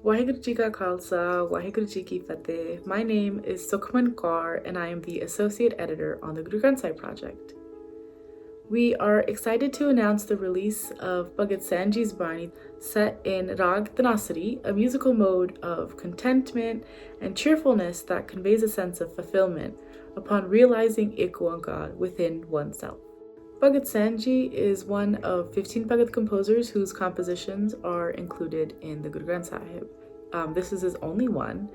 Waheguru Ji Ka Khalsa, Waheguru Ji Ki Fateh. My name is Sukhman Kaur and I am the Associate Editor on the Guru Granth Sahib project. We are excited to announce the release of Bhagat Sain Ji's Bani set in Rag Tanasari, a musical mode of contentment and cheerfulness that conveys a sense of fulfillment upon realizing IkOankar within oneself. Bhagat Sain Ji is one of 15 Bhagat composers whose compositions are included in the Guru Granth Sahib. This is his only one.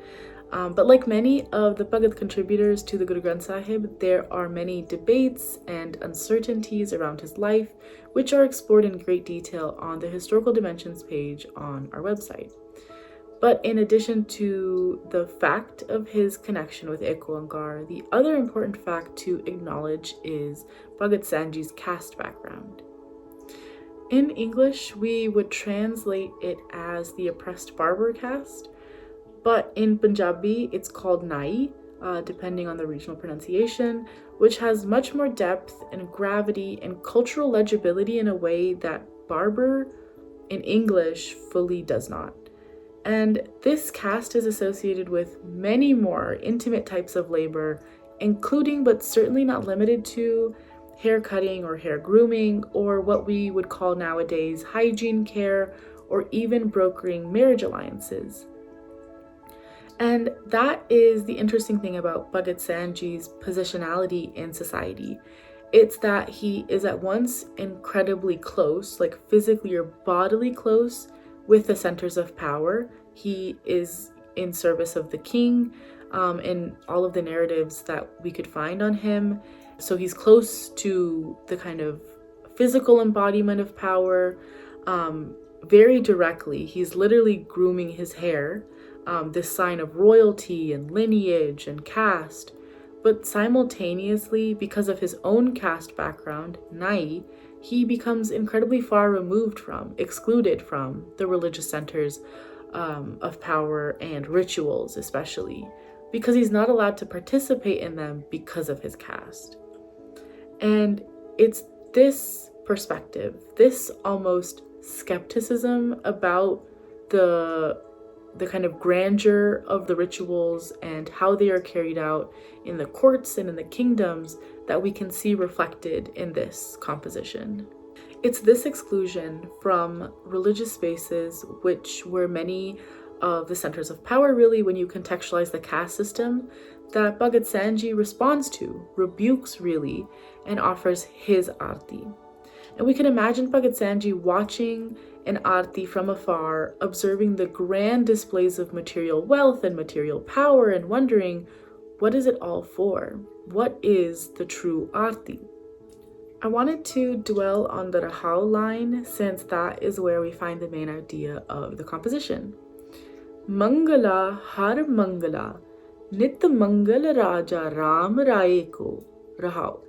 But like many of the Bhagat contributors to the Guru Granth Sahib, there are many debates and uncertainties around his life, which are explored in great detail on the Historical Dimensions page on our website. But in addition to the fact of his connection with IkOankar, the other important fact to acknowledge is Bhagat Sain Ji's caste background. In English, we would translate it as the oppressed barber caste, but in Punjabi, it's called Nai, depending on the regional pronunciation, which has much more depth and gravity and cultural legibility in a way that barber in English fully does not. And this caste is associated with many more intimate types of labor, including but certainly not limited to hair cutting or hair grooming, or what we would call nowadays hygiene care, or even brokering marriage alliances. And that is the interesting thing about Bhagat Sain Ji's positionality in society. It's that he is at once incredibly close, like physically or bodily close, with the centers of power. He is in service of the king in all of the narratives that we could find on him. So he's close to the kind of physical embodiment of power very directly. He's literally grooming his hair, this sign of royalty and lineage and caste. But simultaneously, because of his own caste background, Nai, he becomes incredibly far removed from, excluded from the religious centers of power and rituals especially, because he's not allowed to participate in them because of his caste. And it's this perspective, this almost skepticism about the kind of grandeur of the rituals and how they are carried out in the courts and in the kingdoms that we can see reflected in this composition. It's this exclusion from religious spaces, which were many of the centers of power really when you contextualize the caste system, that Bhagat Sain Ji responds to, rebukes really, and offers his Arti. And we can imagine Bhagat Sain Ji watching an Arti from afar, observing the grand displays of material wealth and material power and wondering, what is it all for? What is the true Arti? I wanted to dwell on the Rahau line since that is where we find the main idea of the composition. Mangala har Mangala, Nit Mangal Raja Ram Rai Ko, Rahau.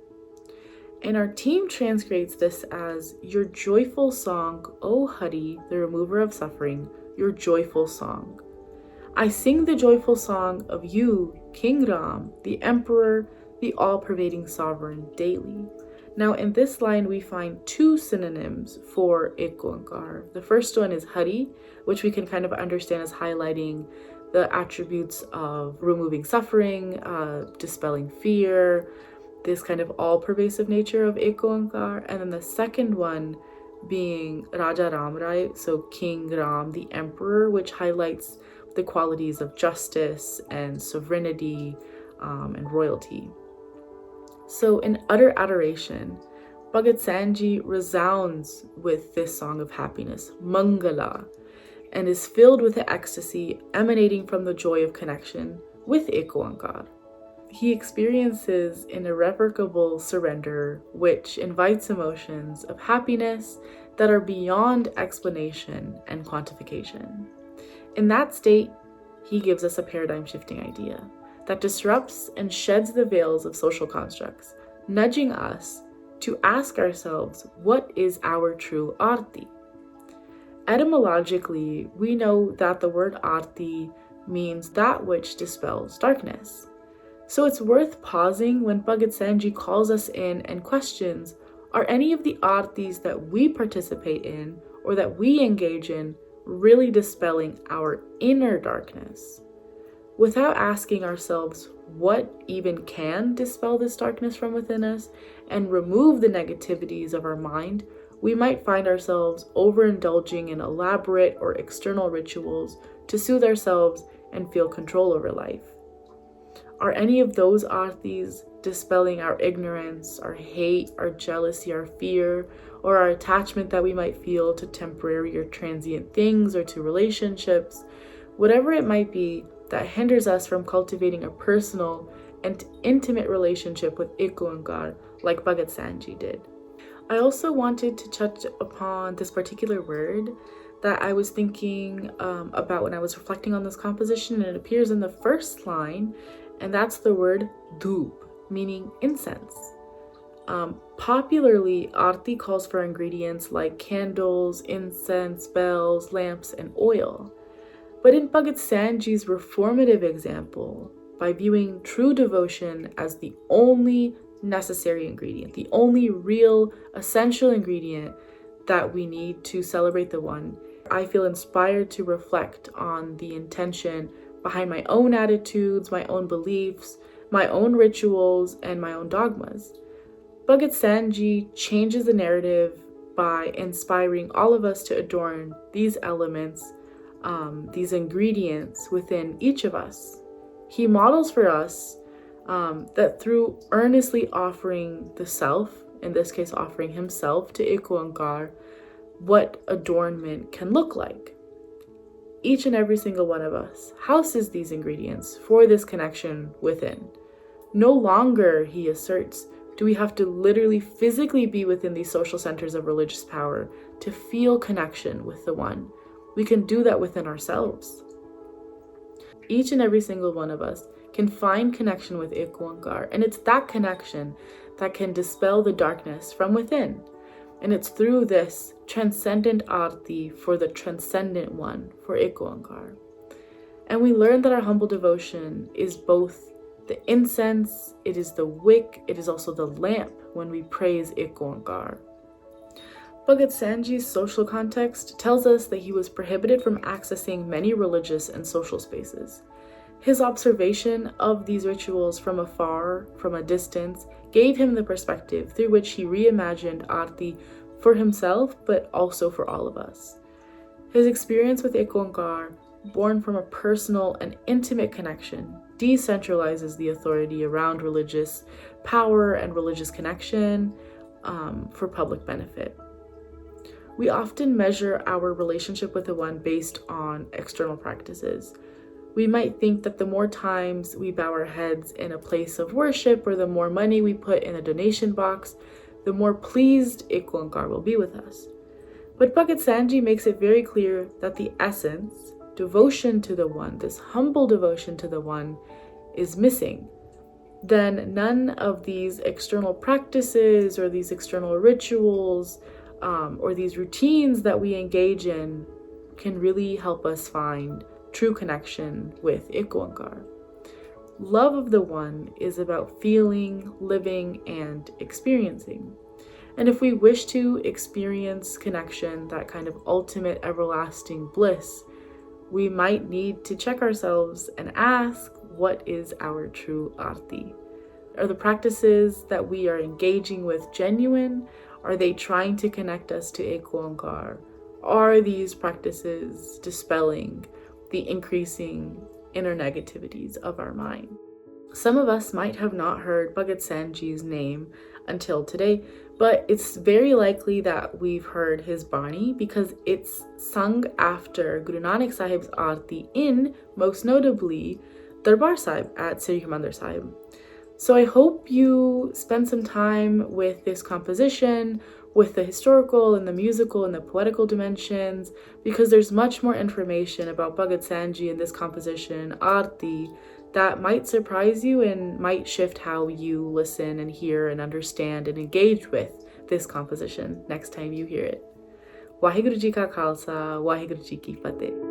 And our team translates this as your joyful song, O Hari, the remover of suffering, your joyful song. I sing the joyful song of you, King Ram, the emperor, the all-pervading sovereign, daily. Now in this line we find two synonyms for IkOankar. The first one is Hari, which we can kind of understand as highlighting the attributes of removing suffering, dispelling fear, this kind of all-pervasive nature of IkOankar. And then the second one being Raja Ram Rai, so King Ram, the emperor, which highlights the qualities of justice and sovereignty and royalty. So in utter adoration, Bhagat Sain Ji resounds with this song of happiness, Mangala, and is filled with the ecstasy emanating from the joy of connection with IkOankar. He experiences an irrevocable surrender, which invites emotions of happiness that are beyond explanation and quantification. In that state, he gives us a paradigm-shifting idea that disrupts and sheds the veils of social constructs, nudging us to ask ourselves, what is our true Arti? Etymologically, we know that the word Arti means that which dispels darkness. So it's worth pausing when Bhagat Sain Ji calls us in and questions, are any of the Artis that we participate in or that we engage in really dispelling our inner darkness. Without asking ourselves what even can dispel this darkness from within us and remove the negativities of our mind, we might find ourselves overindulging in elaborate or external rituals to soothe ourselves and feel control over life. Are any of those artis dispelling our ignorance, our hate, our jealousy, our fear, or our attachment that we might feel to temporary or transient things or to relationships? Whatever it might be that hinders us from cultivating a personal and intimate relationship with IkOankar like Bhagat Sain Ji did. I also wanted to touch upon this particular word that I was thinking about when I was reflecting on this composition, and it appears in the first line, and that's the word dhoop, meaning incense. Popularly, Arti calls for ingredients like candles, incense, bells, lamps, and oil. But in Bhagat Sain Ji's reformative example, by viewing true devotion as the only necessary ingredient, the only real essential ingredient that we need to celebrate the One, I feel inspired to reflect on the intention behind my own attitudes, my own beliefs, my own rituals, and my own dogmas. Bhagat Sain Ji changes the narrative by inspiring all of us to adorn these elements, these ingredients within each of us. He models for us that through earnestly offering the self, in this case offering himself to IkOankar, what adornment can look like. Each and every single one of us houses these ingredients for this connection within. No longer, he asserts, do we have to literally physically be within these social centers of religious power to feel connection with the One. We can do that within ourselves. Each and every single one of us can find connection with IkOankar, and it's that connection that can dispel the darkness from within. And it's through this transcendent Arti for the transcendent One, for IkOankar. And we learn that our humble devotion is both the incense, it is the wick, it is also the lamp when we praise IkOankar. Bhagat Sain Ji's social context tells us that he was prohibited from accessing many religious and social spaces. His observation of these rituals from afar, from a distance, gave him the perspective through which he reimagined Arti for himself, but also for all of us. His experience with IkOankar, born from a personal and intimate connection, decentralizes the authority around religious power and religious connection for public benefit. We often measure our relationship with the One based on external practices. We might think that the more times we bow our heads in a place of worship or the more money we put in a donation box, the more pleased IkOankar will be with us. But Bhagat Sain Ji makes it very clear that the essence, devotion to the One, this humble devotion to the One, is missing. Then none of these external practices or these external rituals or these routines that we engage in can really help us find true connection with IkOankar. Love of the One is about feeling, living, and experiencing. And if we wish to experience connection, that kind of ultimate everlasting bliss, we might need to check ourselves and ask, what is our true Arti? Are the practices that we are engaging with genuine? Are they trying to connect us to IkOankar? Are these practices dispelling the increasing inner negativities of our mind? Some of us might have not heard Bhagat Sain Ji's name until today, but it's very likely that we've heard his Bani because it's sung after Guru Nanak Sahib's Arti in, most notably, Darbar Sahib at Sri Harmandir Sahib. So I hope you spend some time with this composition, with the historical and the musical and the poetical dimensions, because there's much more information about Bhagat Sain Ji in this composition, Arti, that might surprise you and might shift how you listen and hear and understand and engage with this composition next time you hear it. Waheguru Ji Ka Khalsa, Waheguru Ji Ki Fateh.